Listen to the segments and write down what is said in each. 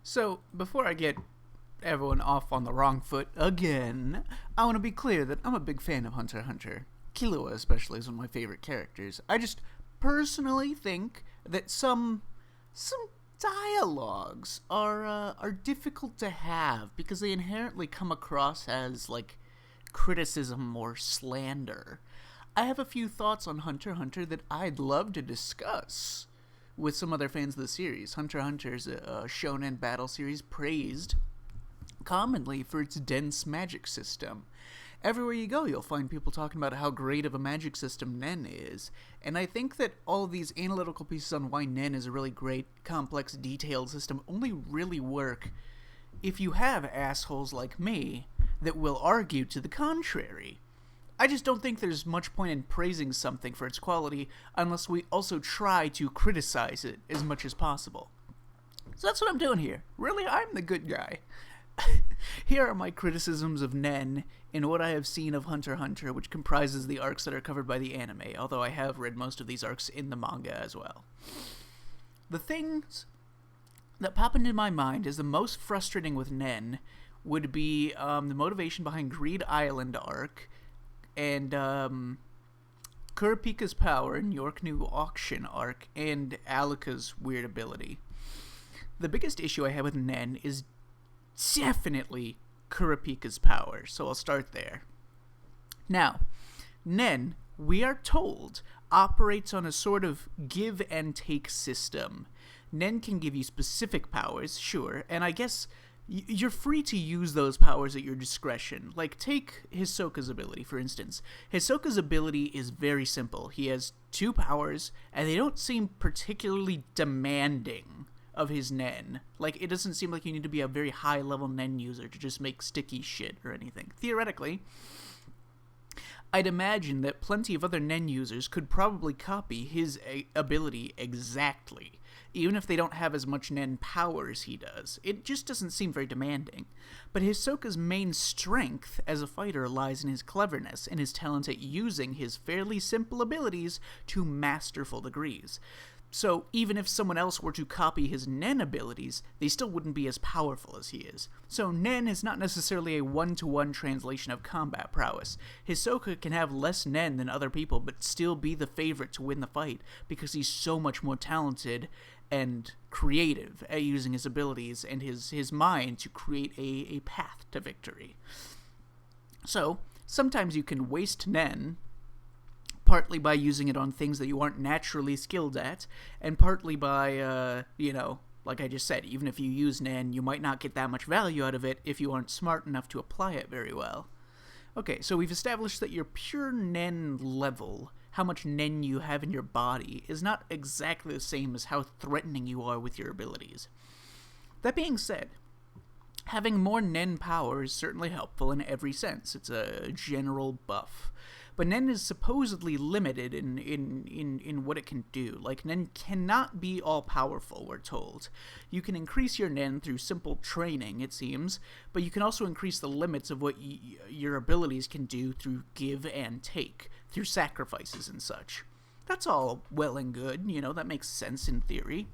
So, before I get everyone off on the wrong foot again, I want to be clear that I'm a big fan of Hunter x Hunter. Killua, especially, is one of my favorite characters. I just personally think that some dialogues are difficult to have because they inherently come across as like criticism or slander. I have a few thoughts on Hunter x Hunter that I'd love to discuss with some other fans of the series. Hunter x Hunter is a shonen battle series praised commonly for its dense magic system. Everywhere you go, you'll find people talking about how great of a magic system Nen is, and I think that all of these analytical pieces on why Nen is a really great, complex, detailed system only really work if you have assholes like me that will argue to the contrary. I just don't think there's much point in praising something for its quality unless we also try to criticize it as much as possible. So that's what I'm doing here. Really, I'm the good guy. Here are my criticisms of Nen in what I have seen of Hunter x Hunter, which comprises the arcs that are covered by the anime, although I have read most of these arcs in the manga as well. The things that pop into my mind as the most frustrating with Nen would be the motivation behind Greed Island arc and Kurapika's power in York New Auction arc and Alika's weird ability. The biggest issue I have with Nen is definitely Kurapika's power, so I'll start there. Now, Nen, we are told, operates on a sort of give and take system. Nen can give you specific powers, sure, and I guess you're free to use those powers at your discretion. Like, take Hisoka's ability, for instance. Hisoka's ability is very simple. He has two powers, and they don't seem particularly demanding of his Nen. Like, it doesn't seem like you need to be a very high-level Nen user to just make sticky shit or anything. Theoretically, I'd imagine that plenty of other Nen users could probably copy his ability exactly, even if they don't have as much Nen power as he does. It just doesn't seem very demanding. But Hisoka's main strength as a fighter lies in his cleverness and his talent at using his fairly simple abilities to masterful degrees. So even if someone else were to copy his Nen abilities, they still wouldn't be as powerful as he is. So Nen is not necessarily a one-to-one translation of combat prowess. Hisoka can have less Nen than other people, but still be the favorite to win the fight, because he's so much more talented and creative at using his abilities and his mind to create a path to victory. So, sometimes you can waste Nen, partly by using it on things that you aren't naturally skilled at, and partly by, like I just said, even if you use Nen, you might not get that much value out of it if you aren't smart enough to apply it very well. Okay, so we've established that your pure Nen level, how much Nen you have in your body, is not exactly the same as how threatening you are with your abilities. That being said, having more Nen power is certainly helpful in every sense. It's a general buff. But Nen is supposedly limited in what it can do. Like, Nen cannot be all-powerful, we're told. You can increase your Nen through simple training, it seems, but you can also increase the limits of what your abilities can do through give and take, through sacrifices and such. That's all well and good, that makes sense in theory.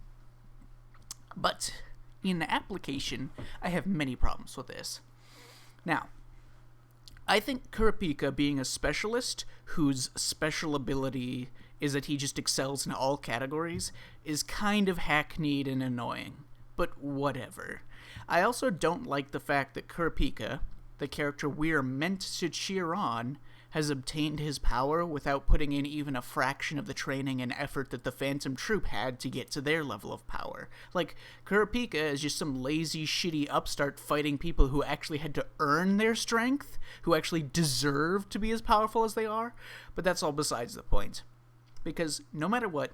But in application, I have many problems with this. Now, I think Kurapika, being a specialist whose special ability is that he just excels in all categories, is kind of hackneyed and annoying. But whatever. I also don't like the fact that Kurapika, the character we're meant to cheer on, has obtained his power without putting in even a fraction of the training and effort that the Phantom Troop had to get to their level of power. Like, Kurapika is just some lazy, shitty upstart fighting people who actually had to earn their strength, who actually deserve to be as powerful as they are, but that's all besides the point. Because no matter what,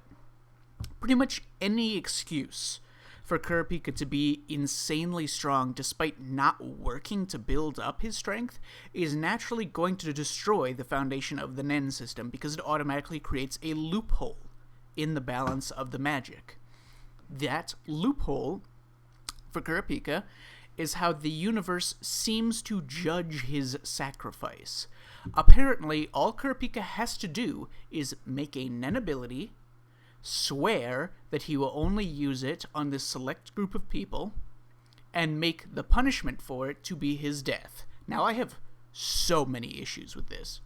pretty much any excuse for Kurapika to be insanely strong despite not working to build up his strength is naturally going to destroy the foundation of the Nen system, because it automatically creates a loophole in the balance of the magic. That loophole for Kurapika is how the universe seems to judge his sacrifice. Apparently, all Kurapika has to do is make a Nen ability, swear that he will only use it on this select group of people, and make the punishment for it to be his death. Now, I have so many issues with this.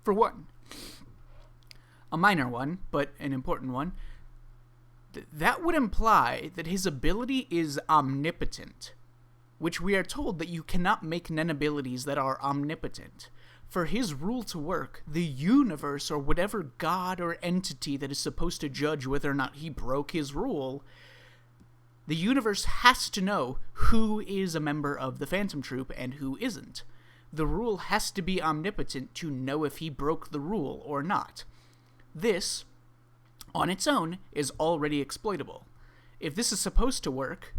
For one, a minor one, but an important one, that would imply that his ability is omnipotent, which we are told that you cannot make Nen abilities that are omnipotent. For his rule to work, the universe, or whatever god or entity that is supposed to judge whether or not he broke his rule, the universe has to know who is a member of the Phantom Troop and who isn't. The rule has to be omnipotent to know if he broke the rule or not. This, on its own, is already exploitable. If this is supposed to work,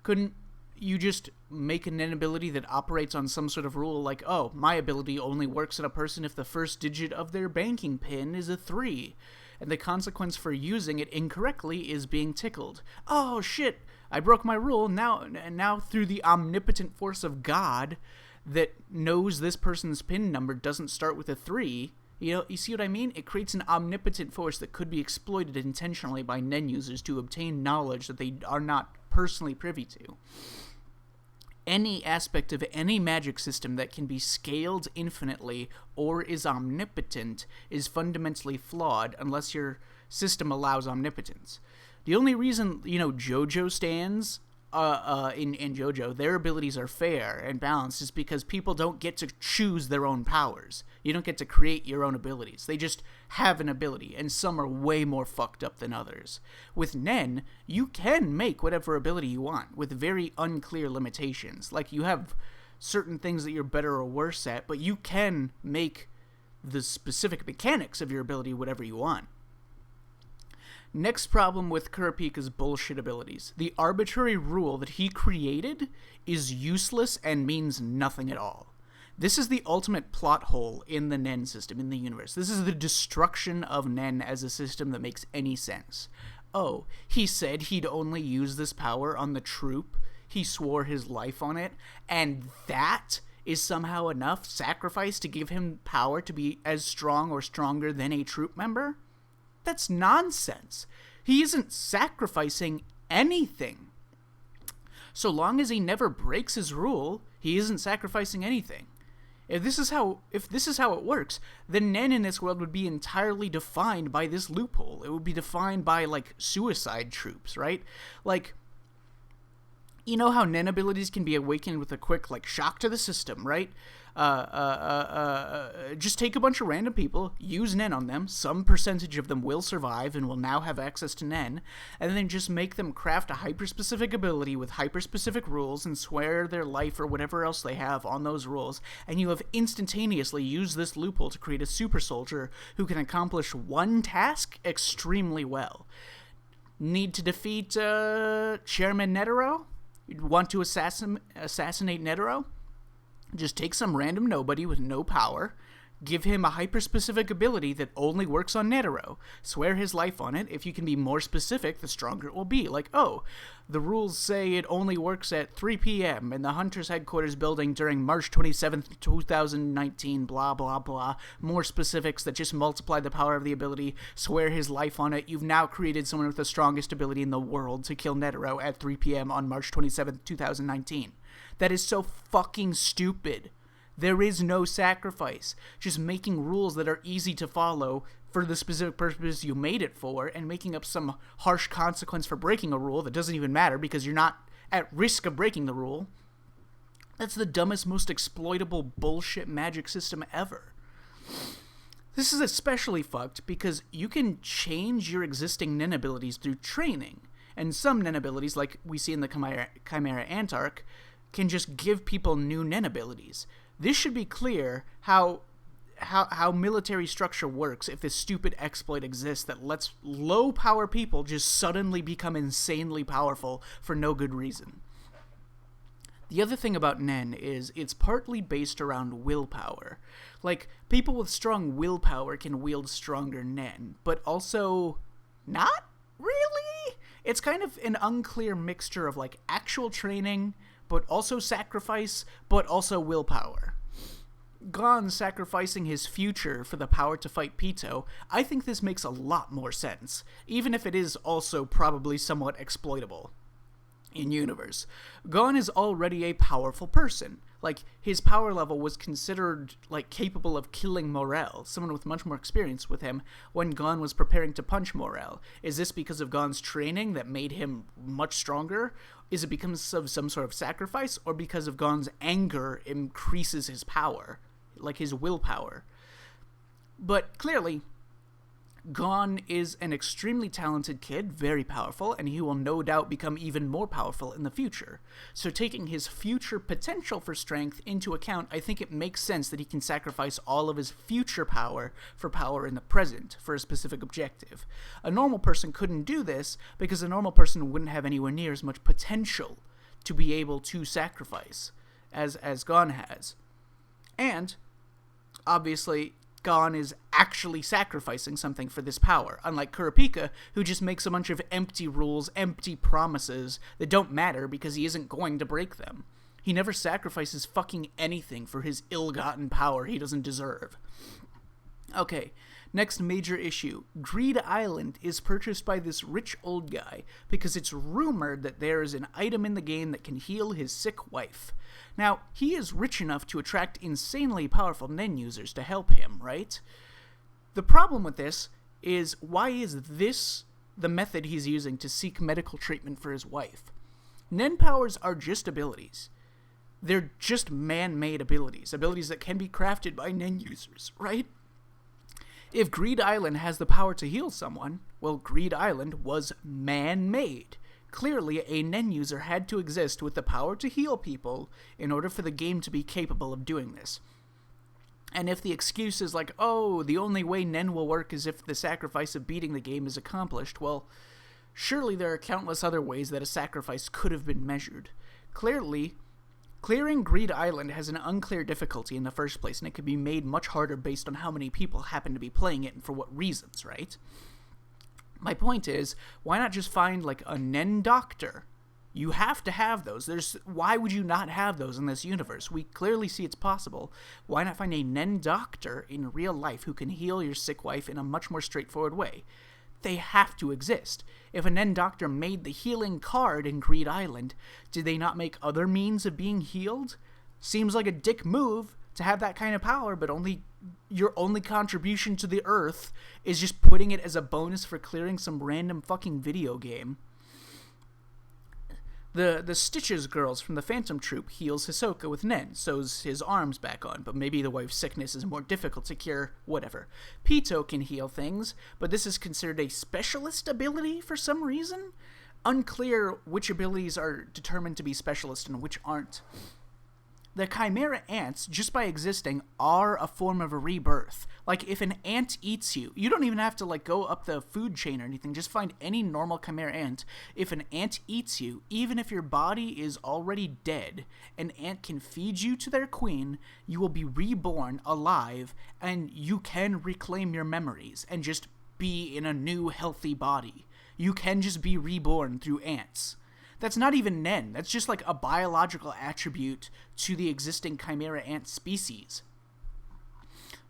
couldn't you just make an ability that operates on some sort of rule like, oh, my ability only works on a person if the first digit of their banking PIN is a 3, and the consequence for using it incorrectly is being tickled. Oh, shit, I broke my rule, now through the omnipotent force of God that knows this person's PIN number doesn't start with a 3, you see what I mean? It creates an omnipotent force that could be exploited intentionally by Nen users to obtain knowledge that they are not personally privy to. Any aspect of any magic system that can be scaled infinitely or is omnipotent is fundamentally flawed unless your system allows omnipotence. The only reason, JoJo stands in JoJo, their abilities are fair and balanced is because people don't get to choose their own powers. You don't get to create your own abilities. They just have an ability, and some are way more fucked up than others. With Nen, you can make whatever ability you want, with very unclear limitations. Like, you have certain things that you're better or worse at, but you can make the specific mechanics of your ability whatever you want. Next problem with Kurapika's bullshit abilities. The arbitrary rule that he created is useless and means nothing at all. This is the ultimate plot hole in the Nen system, in the universe. This is the destruction of Nen as a system that makes any sense. Oh, he said he'd only use this power on the troop. He swore his life on it, and that is somehow enough sacrifice to give him power to be as strong or stronger than a troop member? That's nonsense. He isn't sacrificing anything. So long as he never breaks his rule, he isn't sacrificing anything. If this is how it works, then Nen in this world would be entirely defined by this loophole. It would be defined by, like, suicide troops, right? Like, you know how Nen abilities can be awakened with a quick, like, shock to the system, right? Just take a bunch of random people, use Nen on them, some percentage of them will survive and will now have access to Nen, and then just make them craft a hyper-specific ability with hyper-specific rules and swear their life or whatever else they have on those rules, and you have instantaneously used this loophole to create a super soldier who can accomplish one task extremely well. Need to defeat Chairman Netero? You'd want to assassinate Netero? Just take some random nobody with no power, give him a hyper-specific ability that only works on Netero, swear his life on it. If you can be more specific, the stronger it will be. Like, oh, the rules say it only works at 3 p.m. in the Hunter's Headquarters building during March 27th, 2019, blah, blah, blah. More specifics that just multiply the power of the ability, swear his life on it. You've now created someone with the strongest ability in the world to kill Netero at 3 p.m. on March 27th, 2019. That is so fucking stupid. There is no sacrifice. Just making rules that are easy to follow for the specific purpose you made it for, and making up some harsh consequence for breaking a rule that doesn't even matter because you're not at risk of breaking the rule. That's the dumbest, most exploitable bullshit magic system ever. This is especially fucked because you can change your existing Nen abilities through training, and some Nen abilities, like we see in the Chimera Antarch, can just give people new Nen abilities. This should be clear how military structure works if this stupid exploit exists that lets low-power people just suddenly become insanely powerful for no good reason. The other thing about Nen is it's partly based around willpower. Like, people with strong willpower can wield stronger Nen, but also not really? It's kind of an unclear mixture of, like, actual training, but also sacrifice, but also willpower. Gon sacrificing his future for the power to fight Pito, I think this makes a lot more sense, even if it is also probably somewhat exploitable. in universe. Gon is already a powerful person. Like, his power level was considered, like, capable of killing Morel, someone with much more experience with him, when Gon was preparing to punch Morel. Is this because of Gon's training that made him much stronger? Is it because of some sort of sacrifice, or because of Gon's anger increases his power, like his willpower? But clearly, Gon is an extremely talented kid, very powerful, and he will no doubt become even more powerful in the future. So taking his future potential for strength into account, I think it makes sense that he can sacrifice all of his future power for power in the present, for a specific objective. A normal person couldn't do this, because a normal person wouldn't have anywhere near as much potential to be able to sacrifice as Gon has. And, obviously, Gon is actually sacrificing something for this power, unlike Kurapika, who just makes a bunch of empty rules, empty promises that don't matter because he isn't going to break them. He never sacrifices fucking anything for his ill-gotten power he doesn't deserve. Okay, next major issue. Greed Island is purchased by this rich old guy because it's rumored that there is an item in the game that can heal his sick wife. Now, he is rich enough to attract insanely powerful Nen users to help him, right? The problem with this is, why is this the method he's using to seek medical treatment for his wife? Nen powers are just abilities. They're just man-made abilities that can be crafted by Nen users, right? If Greed Island has the power to heal someone, well, Greed Island was man-made. Clearly, a Nen user had to exist with the power to heal people in order for the game to be capable of doing this. And if the excuse is like, oh, the only way Nen will work is if the sacrifice of beating the game is accomplished, well, surely there are countless other ways that a sacrifice could have been measured. Clearly, clearing Greed Island has an unclear difficulty in the first place, and it could be made much harder based on how many people happen to be playing it and for what reasons, right? My point is, why not just find, like, a Nen doctor? You have to have those. Why would you not have those in this universe? We clearly see it's possible. Why not find a Nen doctor in real life who can heal your sick wife in a much more straightforward way? They have to exist. If a Nen doctor made the healing card in Greed Island, did they not make other means of being healed? Seems like a dick move to have that kind of power, but your only contribution to the Earth is just putting it as a bonus for clearing some random fucking video game. The Stitches girls from the Phantom Troop heals Hisoka with Nen, sews his arms back on, but maybe the wife's sickness is more difficult to cure, whatever. Pito can heal things, but this is considered a specialist ability for some reason? Unclear which abilities are determined to be specialist and which aren't. The Chimera ants, just by existing, are a form of a rebirth. Like, if an ant eats you, you don't even have to, like, go up the food chain or anything. Just find any normal Chimera ant. If an ant eats you, even if your body is already dead, an ant can feed you to their queen, you will be reborn alive, and you can reclaim your memories and just be in a new, healthy body. You can just be reborn through ants. That's not even Nen. That's just like a biological attribute to the existing Chimera ant species.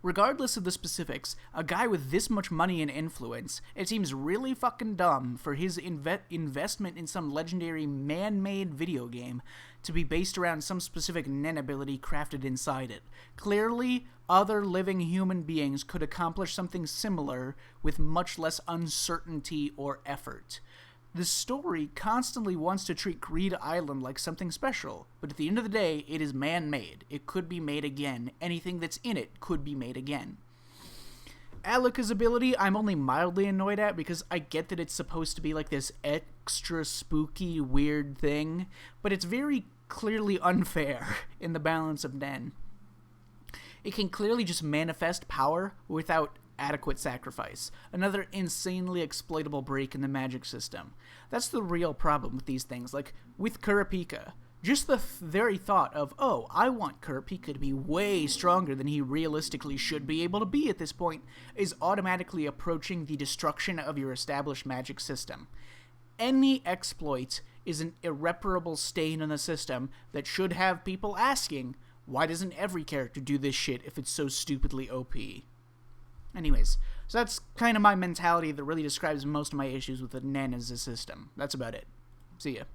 Regardless of the specifics, a guy with this much money and influence, it seems really fucking dumb for his investment in some legendary man-made video game to be based around some specific Nen ability crafted inside it. Clearly, other living human beings could accomplish something similar with much less uncertainty or effort. The story constantly wants to treat Greed Island like something special, but at the end of the day, it is man-made. It could be made again. Anything that's in it could be made again. Alika's ability, I'm only mildly annoyed at because I get that it's supposed to be like this extra spooky, weird thing, but it's very clearly unfair in the balance of Nen. It can clearly just manifest power without adequate sacrifice. Another insanely exploitable break in the magic system. That's the real problem with these things. Like, with Kurapika, just the very thought of, oh, I want Kurapika to be way stronger than he realistically should be able to be at this point, is automatically approaching the destruction of your established magic system. Any exploit is an irreparable stain on the system that should have people asking, why doesn't every character do this shit if it's so stupidly OP? Anyways, so that's kind of my mentality that really describes most of my issues with the Nen as a system. That's about it. See ya.